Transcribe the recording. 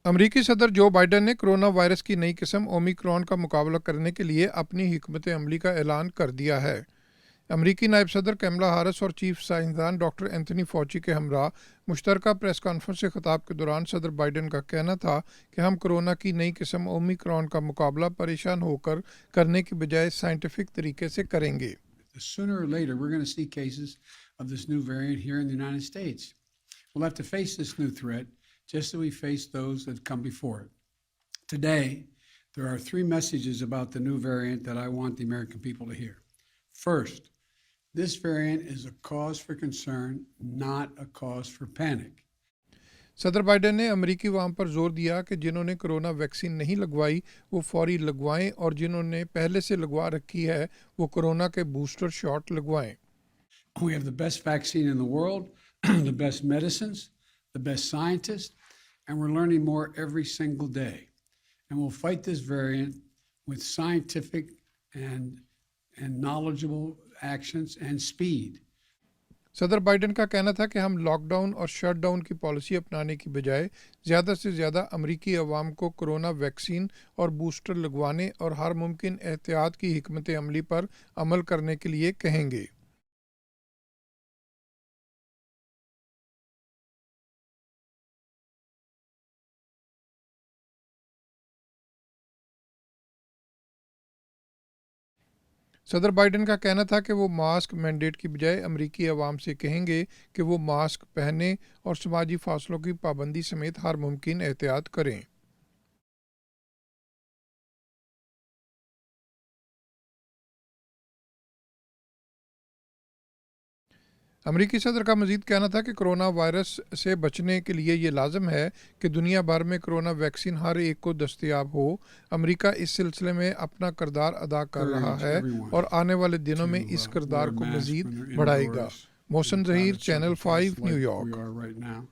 अमरीकी सदर Joe Biden ने कोरोना वायरस की नई किस्म ओमिक्रॉन का मुकाबला करने के लिए अपनी हिकमत अमली का ऐलान कर दिया है। अमरीकी नायब सदर कैमला हारिस और चीफ साइंसदान डॉक्टर एंथनी फॉची के हमरा मुश्तरका प्रेस कॉन्फ्रेंस से खिताब के दौरान सदर बाइडेन का कहना था कि हम कोरोना की नई किस्म ओमिक्रॉन का मुकाबला परेशान होकर करने की बजाय साइंटिफिक तरीके से करेंगे। Sooner or later, we're going to see cases of this new variant here in the United States. We'll have to face this new threat just as we faced those that come before it. Today, there are three messages about the new variant that I want the American people to hear. First, this variant is a cause for concern, not a cause for panic. सदर Biden ने अमरीकी अवाम पर जोर दिया कि जिन्होंने corona vaccine नहीं लगवाई वो फौरी लगवाएं और जिन्होंने पहले से लगवा रखी है वो कोरोना के बूस्टर शॉट लगवाएं। We have the best vaccine in the world, the best medicines, the best scientists, and we're learning more every single day. And we'll fight this variant with scientific and knowledgeable actions and speed. सदर Biden का कहना था कि हम lockdown और shutdown की policy अपनाने की बजाय ज़्यादा से ज़्यादा अमरीकी अवाम को कोरोना वैक्सीन और बूस्टर लगवाने और हर मुमकिन एहतियात की हिकमत अमली पर अमल करने के लिए कहेंगे। सदर बाइडेन का कहना था कि वो मास्क मैंडेट की बजाय अमरीकी अवाम से कहेंगे कि वो मास्क पहने और समाजी फासलों की पाबंदी समेत हर मुमकिन एहतियात करें। अमरीकी सदर का मजीद कहना था कि कोरोना वायरस से बचने के लिए ये लाजम है कि दुनिया भर में कोरोना वैक्सीन हर एक को दस्तयाब हो। अमरीका इस सिलसिले में अपना किरदार अदा कर रहा है और आने वाले दिनों में इस किरदार को मजीद बढ़ाएगा। Mohsin Zaheer, channel 5, New York.